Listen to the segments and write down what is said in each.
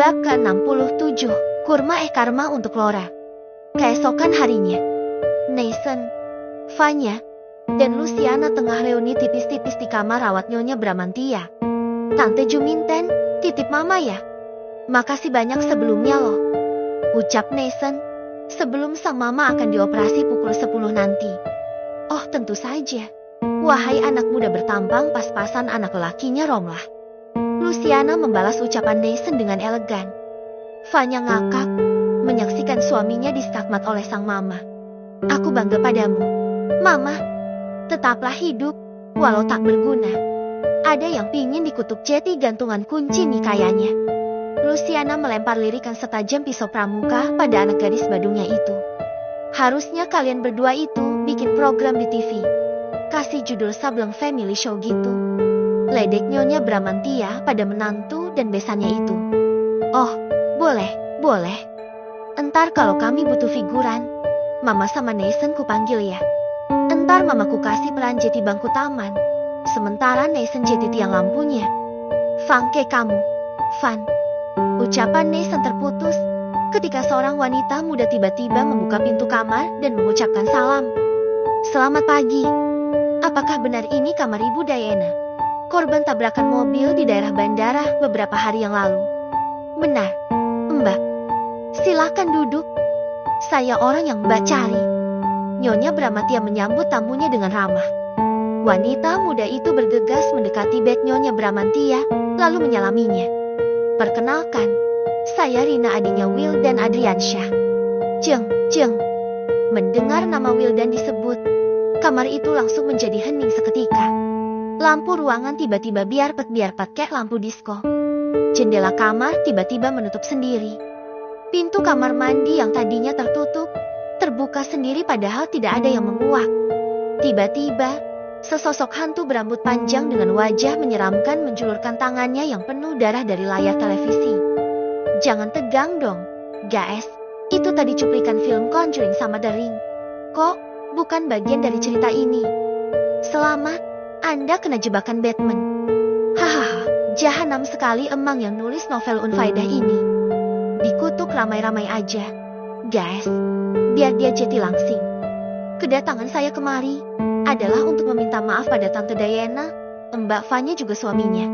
Bab ke-67, Kurma Karma untuk Laura. Keesokan harinya, Nathan, Vanya, dan Luciana tengah reuni tipis-tipis di kamar rawat Nyonya Bramantia. Tante Juminten, titip mama ya. Makasih banyak sebelumnya loh, ucap Nathan, sebelum sang mama akan dioperasi pukul 10 nanti. Oh tentu saja. Wahai anak muda bertampang pas-pasan anak lelakinya Romlah. Luciana membalas ucapan Nathan dengan elegan. Vanya ngakak, menyaksikan suaminya distakmat oleh sang mama. Aku bangga padamu, Mama. Tetaplah hidup, walau tak berguna. Ada yang pingin dikutuk jeti gantungan kunci nih kayaknya. Luciana melempar lirikan setajam pisau pramuka pada anak gadis badungnya itu. Harusnya kalian berdua itu bikin program di TV. Kasih judul Sableng Family Show gitu. Ledek Nyonya Bramantia pada menantu dan besannya itu. Oh, boleh. Entar kalau kami butuh figuran, Mama sama Nathan kupanggil ya. Entar mamaku kasih peran jadi bangku taman. Sementara Nathan jadi tiang lampunya. Fangke kamu, Van. Ucapan Nathan terputus ketika seorang wanita muda tiba-tiba membuka pintu kamar dan mengucapkan salam. Selamat pagi. Apakah benar ini kamar Ibu Diana? Korban tabrakan mobil di daerah bandara beberapa hari yang lalu. Benar, Mbak. Silakan duduk. Saya orang yang Mbak cari. Nyonya Bramantia menyambut tamunya dengan ramah. Wanita muda itu bergegas mendekati bed Nyonya Bramantia, lalu menyalaminya. Perkenalkan, saya Rina adiknya Will dan Adriansyah. Jeng. Mendengar nama Wildan disebut, kamar itu langsung menjadi hening seketika. Lampu ruangan tiba-tiba biarpet kayak lampu disko. Jendela kamar tiba-tiba menutup sendiri. Pintu kamar mandi yang tadinya tertutup, terbuka sendiri padahal tidak ada yang menguak. Tiba-tiba, sesosok hantu berambut panjang dengan wajah menyeramkan menjulurkan tangannya yang penuh darah dari layar televisi. Jangan tegang dong, guys. Itu tadi cuplikan film Conjuring sama The Ring. Kok bukan bagian dari cerita ini? Selamat, Anda kena jebakan Batman. Hahaha, jahanam sekali emang yang nulis novel unfaedah ini. Dikutuk ramai-ramai aja. Guys, biar dia jadi langsing. Kedatangan saya kemari adalah untuk meminta maaf pada Tante Diana, Mbak Vanya juga suaminya.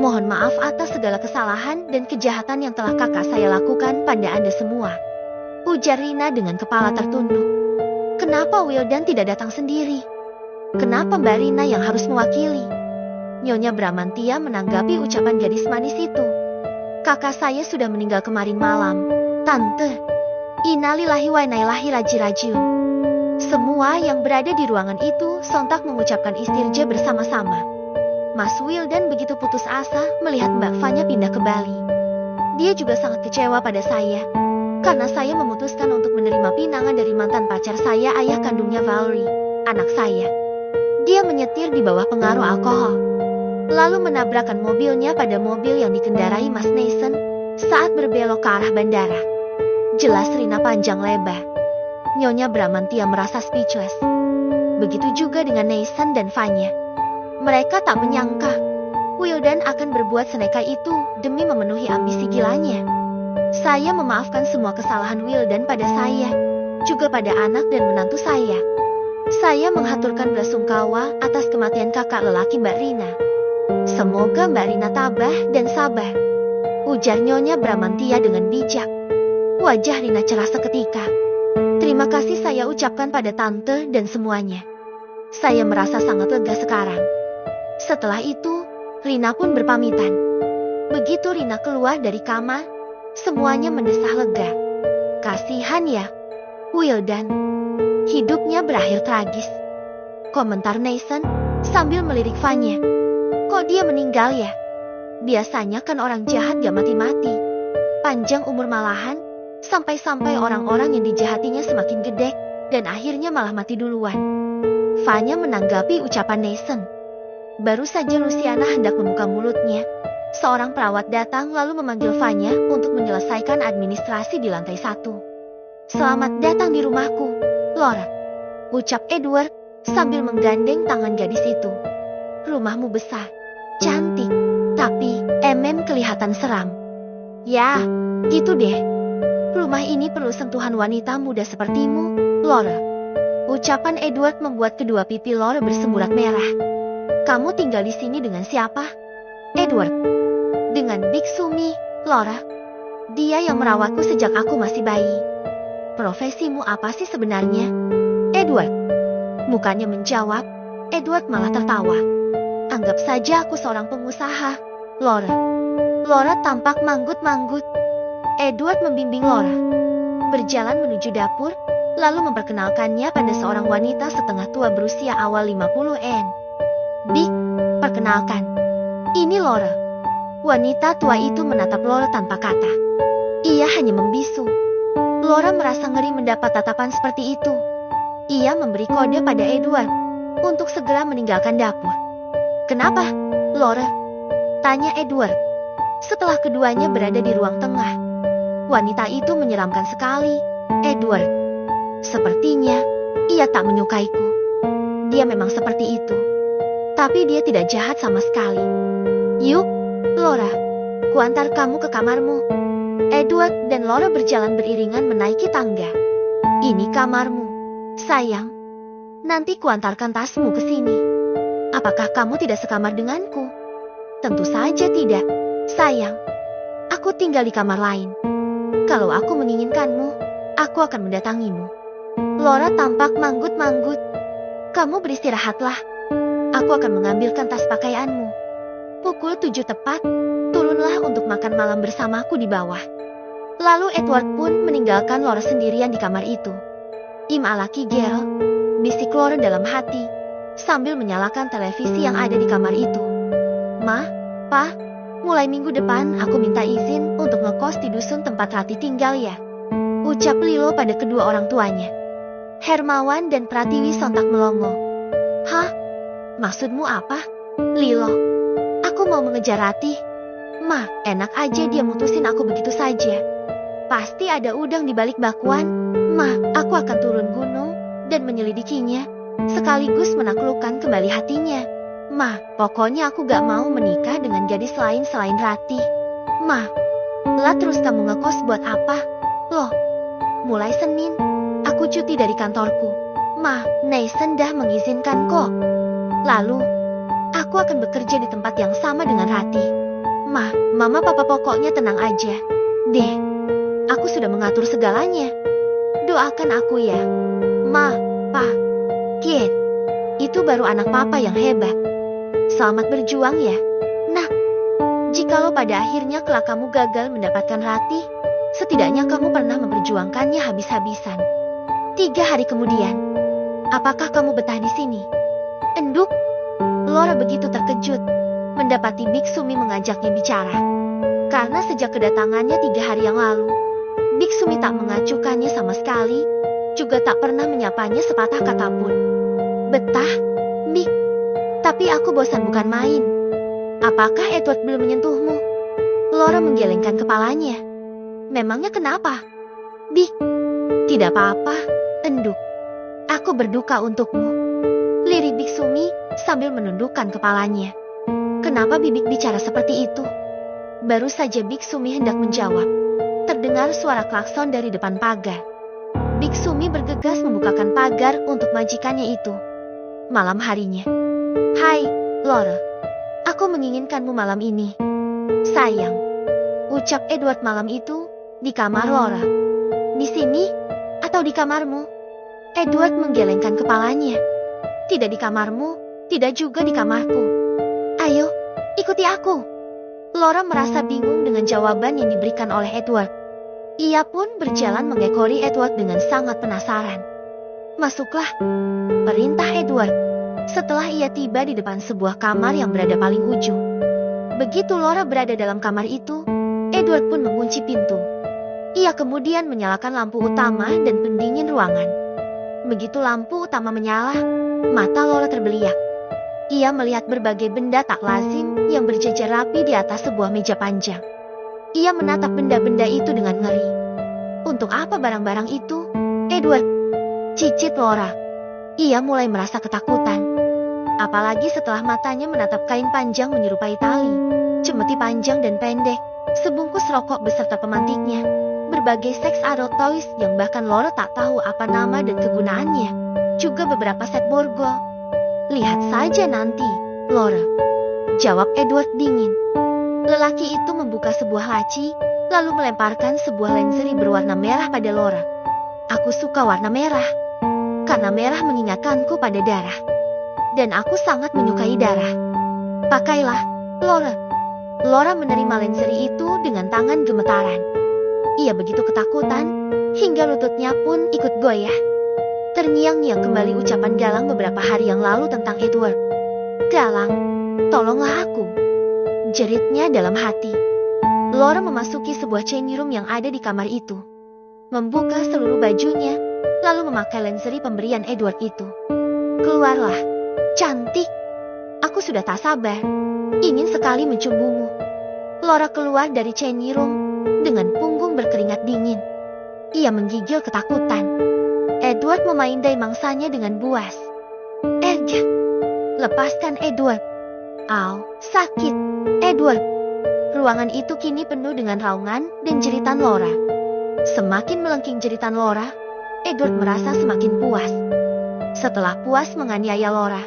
Mohon maaf atas segala kesalahan dan kejahatan yang telah kakak saya lakukan pada Anda semua. Ujar Rina dengan kepala tertunduk. Kenapa Wildan tidak datang sendiri? Kenapa Mbak Rina yang harus mewakili? Nyonya Bramantia menanggapi ucapan gadis manis itu. Kakak saya sudah meninggal kemarin malam, Tante. Innalillahi wa inna ilaihi raji'un. Semua yang berada di ruangan itu sontak mengucapkan istirja bersama-sama. Mas Wildan begitu putus asa melihat Mbak Vanya pindah ke Bali. Dia juga sangat kecewa pada saya, karena saya memutuskan untuk menerima pinangan dari mantan pacar saya, ayah kandungnya Valerie, anak saya. Dia menyetir di bawah pengaruh alkohol, lalu menabrakkan mobilnya pada mobil yang dikendarai Mas Nathan saat berbelok ke arah bandara. Jelas Rina panjang lebar. Nyonya Bramantia merasa speechless. Begitu juga dengan Nathan dan Vanya. Mereka tak menyangka Wildan akan berbuat seneka itu demi memenuhi ambisi gilanya. Saya memaafkan semua kesalahan Wildan pada saya, juga pada anak dan menantu saya. Saya menghaturkan belasungkawa atas kematian kakak lelaki Mbak Rina. Semoga Mbak Rina tabah dan sabar, ujar Nyonya Bramantia dengan bijak. Wajah Rina cerah seketika. Terima kasih saya ucapkan pada Tante dan semuanya. Saya merasa sangat lega sekarang. Setelah itu, Rina pun berpamitan. Begitu Rina keluar dari kamar, semuanya mendesah lega. Kasihan ya, Wildan. Hidupnya berakhir tragis. Komentar Nathan sambil melirik Vanya. Kok dia meninggal ya? Biasanya kan orang jahat gak mati-mati. Panjang umur malahan, sampai-sampai orang-orang yang dijahatinya semakin gede, dan akhirnya malah mati duluan. Vanya menanggapi ucapan Nathan. Baru saja Luciana hendak membuka mulutnya, seorang perawat datang lalu memanggil Vanya untuk menyelesaikan administrasi di lantai 1. Selamat datang di rumahku, Laura, ucap Edward sambil menggandeng tangan gadis itu. Rumahmu besar, cantik, tapi kelihatan seram. Ya, gitu deh. Rumah ini perlu sentuhan wanita muda sepertimu, Laura. Ucapan Edward membuat kedua pipi Laura bersemburat merah. Kamu tinggal di sini dengan siapa? Edward. Dengan Big Sumi, Laura. Dia yang merawatku sejak aku masih bayi. Profesimu apa sih sebenarnya? Edward. Mukanya menjawab, Edward malah tertawa. Anggap saja aku seorang pengusaha, Laura. Laura tampak manggut-manggut. Edward membimbing Laura berjalan menuju dapur, lalu memperkenalkannya pada seorang wanita setengah tua berusia awal 50-an. Big, perkenalkan. Ini Laura. Wanita tua itu menatap Laura tanpa kata. Ia hanya membisu. Laura merasa ngeri mendapat tatapan seperti itu. Ia memberi kode pada Edward untuk segera meninggalkan dapur. Kenapa, Laura? Tanya Edward. Setelah keduanya berada di ruang tengah, wanita itu menyeramkan sekali. Edward. Sepertinya ia tak menyukaiku. Dia memang seperti itu. Tapi dia tidak jahat sama sekali. Yuk, Laura. Kuantar kamu ke kamarmu. Edward dan Laura berjalan beriringan menaiki tangga. Ini kamarmu, sayang. Nanti kuantarkan tasmu ke sini. Apakah kamu tidak sekamar denganku? Tentu saja tidak, sayang. Aku tinggal di kamar lain. Kalau aku menginginkanmu, aku akan mendatangimu. Laura tampak manggut-manggut. Kamu beristirahatlah. Aku akan mengambilkan tas pakaianmu. Pukul 7 tepat, turunlah untuk makan malam bersamaku di bawah. Lalu Edward pun meninggalkan Laura sendirian di kamar itu. Im alaki girl, bisik Laura dalam hati, sambil menyalakan televisi yang ada di kamar itu. Ma, Pa, mulai minggu depan aku minta izin untuk ngekos di dusun tempat Rati tinggal ya. Ucap Lilo pada kedua orang tuanya. Hermawan dan Pratiwi sontak melongo. Hah? Maksudmu apa? Lilo, aku mau mengejar Rati. Ma, enak aja dia mutusin aku begitu saja. Pasti ada udang di balik bakwan. Ma, aku akan turun gunung dan menyelidikinya, sekaligus menaklukkan kembali hatinya. Ma, pokoknya aku gak mau menikah dengan gadis lain selain Rati. Ma, lah terus kamu ngekos buat apa? Loh, mulai Senin, aku cuti dari kantorku. Ma, Nathan dah mengizinkan kok. Lalu, aku akan bekerja di tempat yang sama dengan Rati. Ma, Mama Papa pokoknya tenang aja. Deh, aku sudah mengatur segalanya. Doakan aku ya. Ma, Pa, Kid. Itu baru anak Papa yang hebat. Selamat berjuang ya. Nah, jikalau pada akhirnya kelak kamu gagal mendapatkan Rati, setidaknya kamu pernah memperjuangkannya habis-habisan. 3 hari kemudian, apakah kamu betah di sini? Enduk. Laura begitu terkejut mendapati Big Sumi mengajaknya bicara. Karena sejak kedatangannya 3 hari yang lalu, Big Sumi tak mengacukannya sama sekali, juga tak pernah menyapanya sepatah kata pun. Betah, Big. Tapi aku bosan bukan main. Apakah Edward belum menyentuhmu? Laura menggelengkan kepalanya. Memangnya kenapa? Big. Tidak apa-apa, Enduk. Aku berduka untukmu. Lirik Big Sumi sambil menundukkan kepalanya. Kenapa Bibik bicara seperti itu? Baru saja Big Sumi hendak menjawab, terdengar suara klakson dari depan pagar. Big Sumi bergegas membukakan pagar untuk majikannya itu. Malam harinya. Hai, Laura. Aku menginginkanmu malam ini. Sayang. Ucap Edward malam itu di kamar Laura. Di sini atau di kamarmu? Edward menggelengkan kepalanya. Tidak di kamarmu, tidak juga di kamarku. Ayo, ikuti aku. Laura merasa bingung dengan jawaban yang diberikan oleh Edward. Ia pun berjalan mengekori Edward dengan sangat penasaran. Masuklah, perintah Edward. Setelah ia tiba di depan sebuah kamar yang berada paling ujung. Begitu Laura berada dalam kamar itu, Edward pun mengunci pintu. Ia kemudian menyalakan lampu utama dan pendingin ruangan. Begitu lampu utama menyala, mata Laura terbeliak. Ia melihat berbagai benda tak lazim yang berjajar rapi di atas sebuah meja panjang. Ia menatap benda-benda itu dengan ngeri. Untuk apa barang-barang itu? Edward, cicit Laura. Ia mulai merasa ketakutan. Apalagi setelah matanya menatap kain panjang menyerupai tali, cemeti panjang dan pendek, sebungkus rokok beserta pemantiknya, berbagai seks adult toys yang bahkan Laura tak tahu apa nama dan kegunaannya, juga beberapa set borgol. Lihat saja nanti, Laura, jawab Edward dingin. Lelaki itu membuka sebuah laci, lalu melemparkan sebuah lingerie berwarna merah pada Laura. Aku suka warna merah, karena merah mengingatkanku pada darah. Dan aku sangat menyukai darah. Pakailah, Laura. Laura menerima lingerie itu dengan tangan gemetaran. Ia begitu ketakutan, hingga lututnya pun ikut goyah. Terngiang-ngiang kembali ucapan Galang beberapa hari yang lalu tentang Edward. Galang, tolonglah aku, jeritnya dalam hati. Laura memasuki sebuah changing room yang ada di kamar itu. Membuka seluruh bajunya, lalu memakai lingerie pemberian Edward itu. Keluarlah, cantik. Aku sudah tak sabar, ingin sekali mencumbumu. Laura keluar dari changing room dengan punggung berkeringat dingin. Ia menggigil ketakutan. Edward memaindai mangsanya dengan buas. Erja, lepaskan Edward. Au, sakit, Edward. Ruangan itu kini penuh dengan raungan dan jeritan Laura. Semakin melengking jeritan Laura, Edward merasa semakin puas. Setelah puas menganiaya Laura,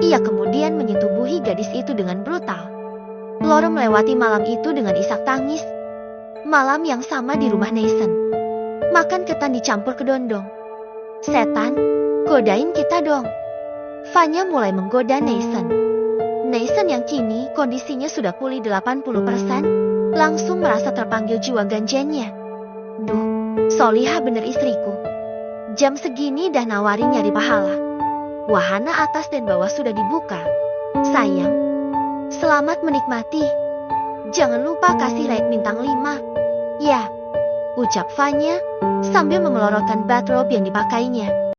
ia kemudian menyetubuhi gadis itu dengan brutal. Laura melewati malam itu dengan isak tangis. Malam yang sama di rumah Nathan. Makan ketan dicampur kedondong. Setan, godain kita dong. Vanya mulai menggoda Nathan. Nathan yang kini kondisinya sudah pulih 80%, langsung merasa terpanggil jiwa ganjennya. Duh, solihah bener istriku. Jam segini dah nawarin nyari pahala. Wahana atas dan bawah sudah dibuka. Sayang, selamat menikmati. Jangan lupa kasih rate bintang 5. Ya, ucap Vanya sambil memelorotkan bathrobe yang dipakainya.